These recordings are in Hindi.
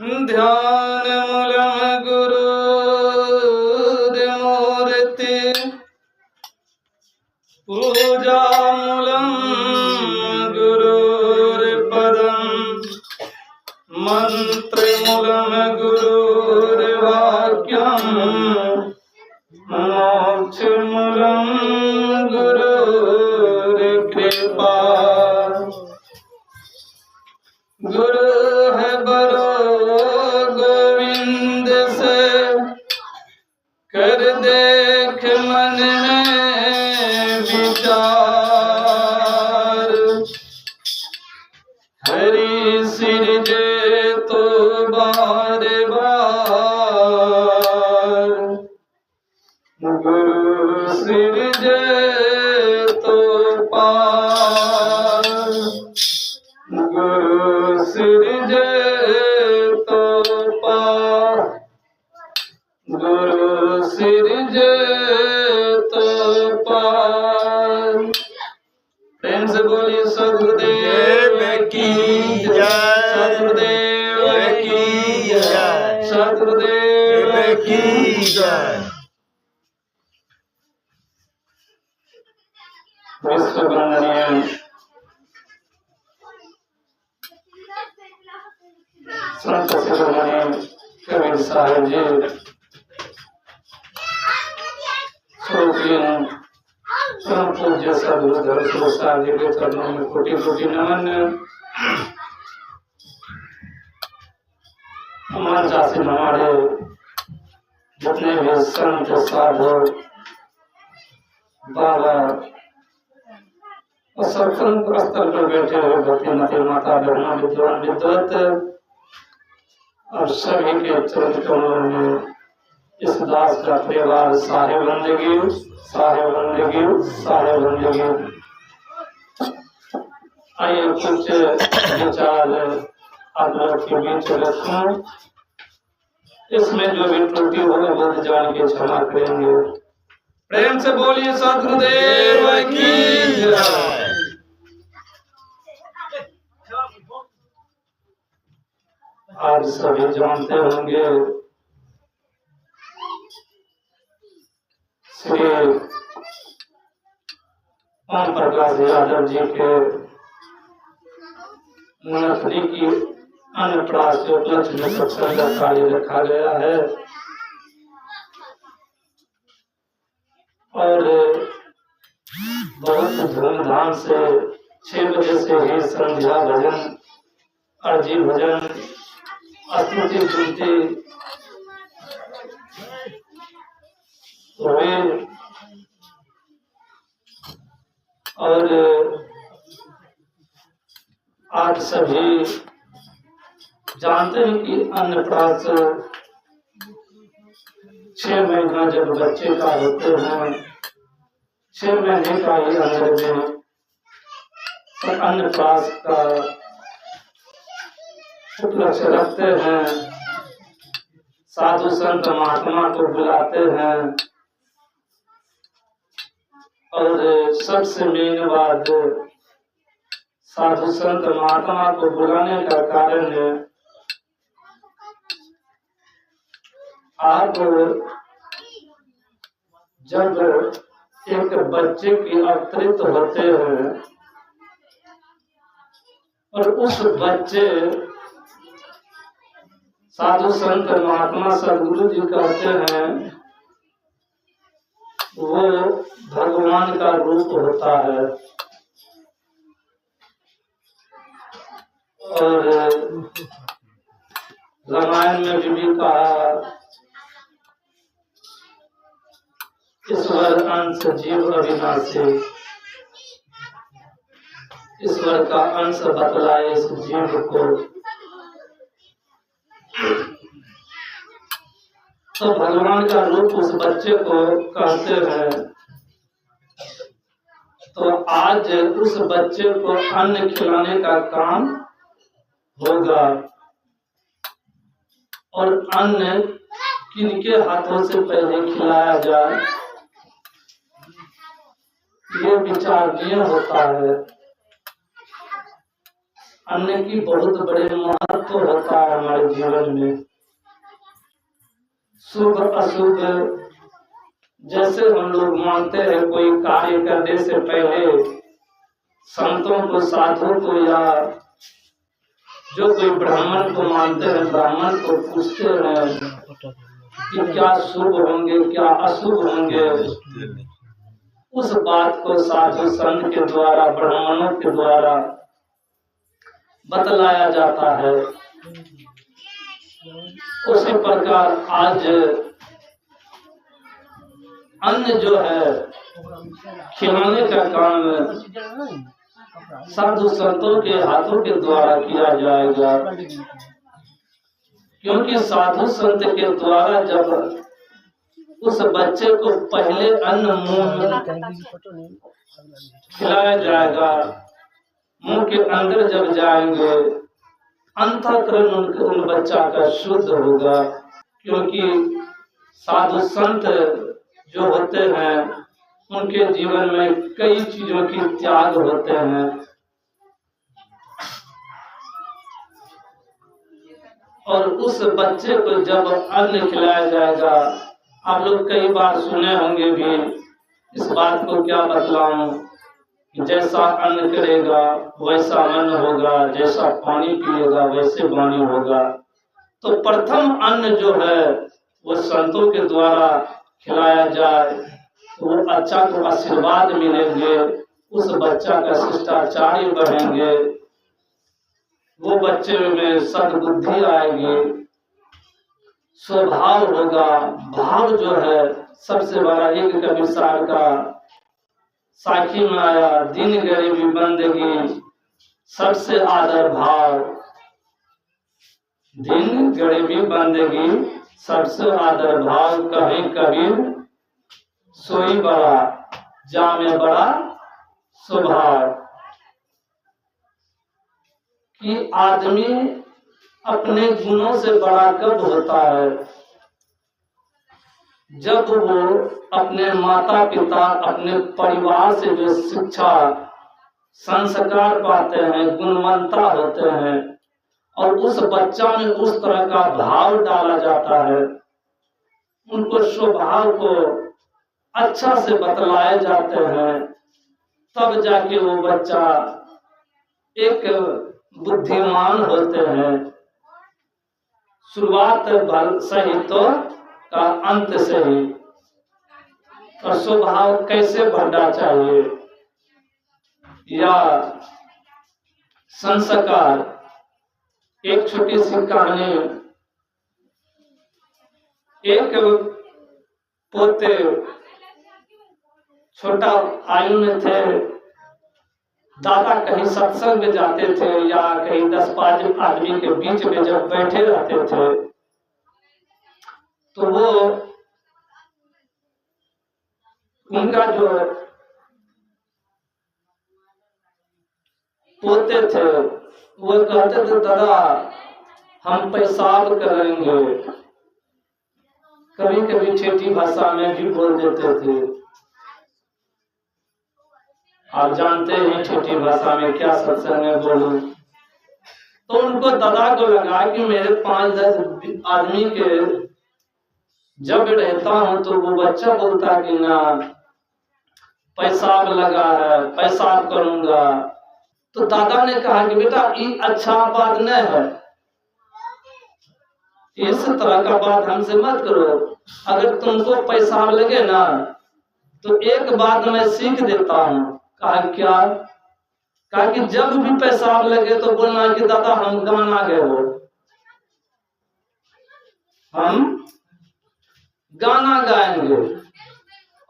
ध्यानमूलं गुरुर्मूर्ति पूजामूलं गुरुर्पदं मन्त्रमूलं गुरुर्वाक्यं मोक्षमूलं गुरुर्कृपा। गुरु है बरो गोविंद से कर देख मन में विचार। हरि सिरजे तो बार बार, गुरु सिरजे तो पार। गुरु सिरजे तो पार, गुरु सिरजे तो पार। प्रेम से बोलिए सतगुरुदेव की जय, सतगुरुदेव की जय, सतगुरुदेव की जय। विश्व वंदनीय संत शिरोमणि कबीर साहिब जी स्वरूपीन परम पूज्य सद्गुरु धर्मसुर साहिब जी के चरणों में कोटि कोटि नमन। हमारे जाति हमारे जितने भी संत साधु बाबा और सत्संग स्थल पर बैठे हुए भक्तिमती माता बहनों विद्वान विद्वत और सभी के चरण कमलों में इस दास का परिवार साहेब बंदगी साहेब बंदगी साहेब बंदगी। आइए कुछ विचार आप लोग के बीच रखूं, इसमें जो भी त्रुटि हो वो जान के क्षमा करेंगे। प्रेम से बोलिए सतगुरुदेव की जय। आज सभी जानते होंगे श्री ओम प्रकाश यादव जी के नौकरी की अन्नप्राश के उपलक्ष्य में सत्संग का कार्य रखा गया है और बहुत धूमधाम से 6 बजे से ही संध्या भजन अर्जी भजन स्तुति स्तुति हुए और आज सभी जानते हैं कि अन्नप्राश 6 महीना जब बच्चे का होते हैं 6 महीने का ही अंदर में अन्नप्राश का उपलक्ष्य रखते हैं। साधु संत महात्मा को बुलाते हैं और सबसे मेन बात साधु संत महात्मा को बुलाने का कारण है आप जब एक बच्चे की अवतरित होते हैं और उस बच्चे साधु संत महात्मा सदगुरु जी कहते हैं वो भगवान का रूप होता है। और रामायण में भी कहा ईश्वर अंश जीव अविनाशी, ईश्वर का अंश बतलाए इस जीव को। तो भगवान का रूप उस बच्चे को कहते हैं। तो आज उस बच्चे को अन्न खिलाने का काम होगा और अन्न किनके हाथों से पहले खिलाया जाए ये विचारणीय होता है। अन्न की बहुत बड़े महत्व होता है हमारे जीवन में। शुभ अशुभ जैसे हम लोग मानते हैं, कोई कार्य करने से पहले संतों को, साधु को, या जो कोई ब्राह्मण को मानते हैं, ब्राह्मण को पूछते हैं कि क्या शुभ होंगे, क्या अशुभ होंगे। उस बात को साधु संत के द्वारा, ब्राह्मणों के द्वारा बतलाया जाता है। उसी प्रकार आज अन्न जो है खिलाने का काम साधु संतों के हाथों के द्वारा किया जाएगा, क्योंकि साधु संत के द्वारा जब उस बच्चे को पहले अन्न मुंह में खिलाया जाएगा, मुंह के अंदर जब जाएंगे, अंतःकरण उन बच्चा का शुद्ध होगा। क्योंकि साधु संत जो होते हैं उनके जीवन में कई चीजों की त्याग होते हैं, और उस बच्चे को जब अन्न खिलाया जाएगा, आप लोग कई बार सुने होंगे भी, इस बात को क्या बतलाऊं, जैसा अन्न करेगा वैसा मन होगा, जैसा पानी पिएगा वैसे वाणी होगा। तो प्रथम अन्न जो है वो संतों के द्वारा खिलाया जाए तो वो अच्छा को आशीर्वाद मिलेंगे, उस बच्चा का शिष्टाचार्य बढ़ेंगे, वो बच्चे में सद्बुद्धि आएगी, स्वभाव होगा। भाव जो है सबसे बड़ा, एक कवि सार का साखी में आया, दिन गरीबी बंदगी सबसे आदर भाव, दिन गरीबी बंदगी सबसे आदर भाव, कहीं कबीर सोई बड़ा, जामे बड़ा स्वभाव। कि आदमी अपने गुणों से बड़ा कब होता है, जब वो अपने माता पिता, अपने परिवार से जो शिक्षा संस्कार पाते हैं, गुणवंता होते हैं, और उस बच्चा में उस तरह का भाव डाला जाता है, उनको स्वभाव को अच्छा से बतलाए जाते हैं, तब जाके वो बच्चा एक बुद्धिमान होते हैं। शुरुआत भल सही तो का अंत सही। और स्वभाव कैसे बढ़ना चाहिए या संस्कार, एक छोटी सी कहानी। एक पोते छोटा आयु में थे, दादा कहीं सत्संग में जाते थे या कहीं 10-5 आदमी के बीच में जब बैठे रहते थे, तो वो उनका जो पोते थे वो कहते थे, दादा हम पेशाब करेंगे। कभी कभी ठेठी भाषा में भी बोल देते थे। आप जानते हैं ठेठी भाषा में क्या सत्संग में बोलूं। तो उनको दादा को लगा कि मेरे 5-10 आदमी के जब रहता हूं तो वो बच्चा बोलता कि ना पेशाब लगा है, पेशाब करूंगा। तो दादा ने कहा कि बेटा ये अच्छा बात नहीं है, इस तरह का बात हमसे मत करो। अगर तुमको पेशाब लगे ना तो एक बात मैं सीख देता हूँ। कहा क्या? कहा कि जब भी पेशाब लगे तो बोलना कि दादा हम गाना गए हो, हम गाना गाएंगे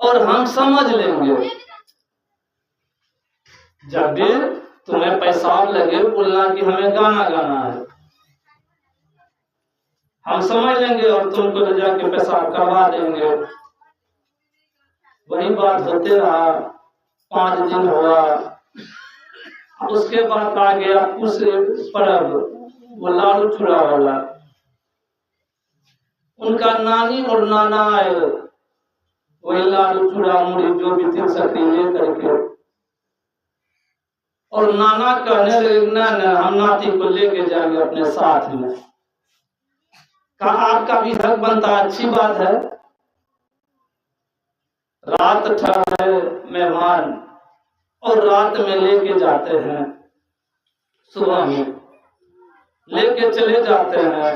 और हम समझ लेंगे। जब भी तुम्हें पेशाब लगे बोलना कि हमें गाना गाना है, हम समझ लेंगे और तुमको ले जाके पेशाब करवा देंगे। वही बात होते रहा, 5 दिन हुआ। उसके बाद आ गया उस पर्व, वो लाडू चूड़ा वाला। उनका नानी और नाना आए, वही लाडू चूड़ा मुड़ी जो भी 3 सकरी ले करके और नाना कहने लगे ना हम नाती को लेके जाएंगे अपने साथ में। कहा आपका भी हक बनता, अच्छी बात है। रात ठहरे मेहमान और रात में लेके जाते हैं, सुबह में लेके चले जाते हैं।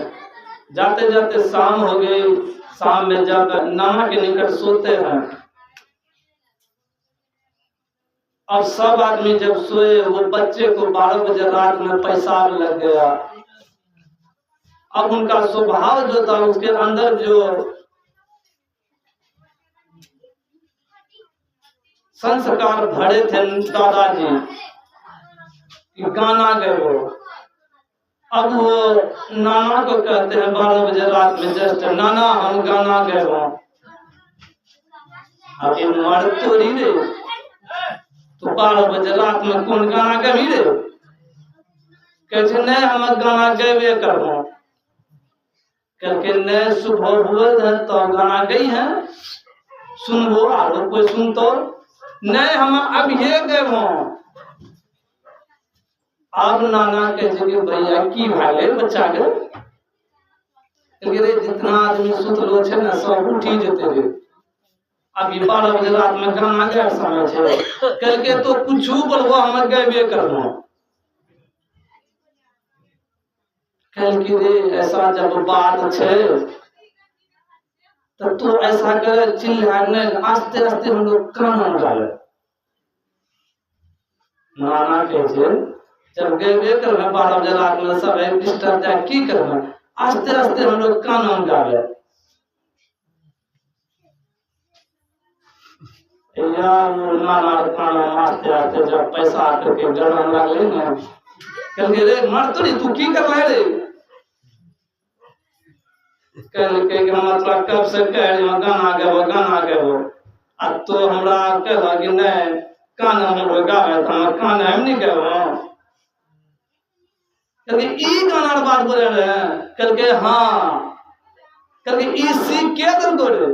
जाते जाते शाम हो गई। शाम में जब नाना के निकट सोते हैं, अब सब आदमी जब सोए, वो बच्चे को 12 बजे रात में पेशाब लग गया। अब उनका स्वभाव जो था, उसके अंदर जो संस्कार भरे थे दादाजी कि गाना गए वो। अब वो नाना को कहते हैं 12 बजे रात में, जस्ट नाना हम गाना गए वो। अब ये मर्द तो नहीं रे, तो 12 बजे रात में कौन गाना गई रे? कहते नहीं हम गाना गए करो। करके नहीं सुबह हुए तो गाना गई है, सुनबो और कोई सुन तो नहीं, हम अब ये गए वो। अब नाना कहे भैया की भाले बच्चा के जितना आदमी सुतलो छे ना सब उठी जेते रे। अभी 12 बजे रात में गाना गए समय छे, करके तो कुछ बोलबो हम गएबे करबो। कल की रे ऐसा जब बात छे तो तू ऐसा करे चिल्लाने, आस्ते आस्ते हम लोग कान में डाले। नाना कहे जब गए कर 12 बजे रात में सब एक डिस्टर्ब जाए की करना, आस्ते आस्ते हम लोग कान में डाले। नाना खाना आस्ते आस्ते जब पैसा आकर के गड़न लगे ना, कल के रे मर तो तू की कर रहे रे? कल के मतलब कब से कह रही गाना गए अब तो हमरा कह कि नहीं कान हम लोग गावे तो कान हम नहीं गए। कल के ई गाना बात बोले रहे। कल के हाँ, कल के ई सीख के दर गोरे।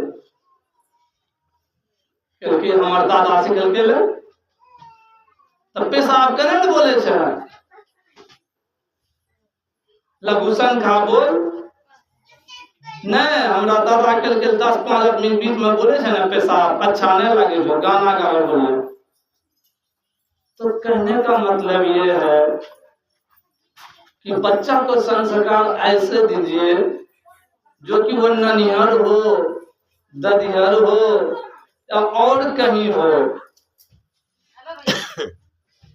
कल के हमार दादा से कल के ले तब पेशाब करे न बोले छे लघुसन खा बोल नहीं, हमरा दादा कल के 10-5 आदमी बीच में बोले छे ना पेशाब अच्छा नहीं लगे जो गाना गावे बोले। तो कहने का मतलब ये है कि बच्चा को संस्कार ऐसे दीजिए जो कि वो ननिहर हो, ददिहर हो या और कहीं हो,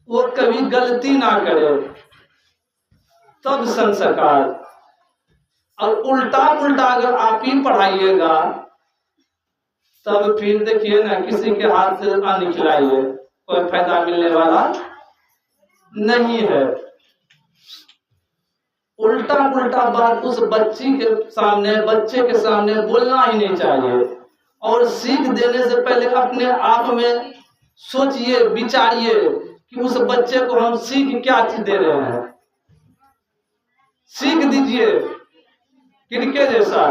वो कभी गलती ना करे, तब संस्कार। और उल्टा पुल्टा अगर आप ही पढ़ाइएगा तब फिर देखिए ना किसी के हाथ से ना निकलाइए, कोई फायदा मिलने वाला नहीं है। उल्टा पुल्टा बात उस बच्चे के सामने बोलना ही नहीं चाहिए। और सीख देने से पहले अपने आप में सोचिए, विचारिए कि उस बच्चे को हम सीख क्या चीज दे रहे हैं। सीख दीजिए। किनके जैसा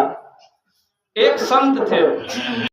एक संत थे,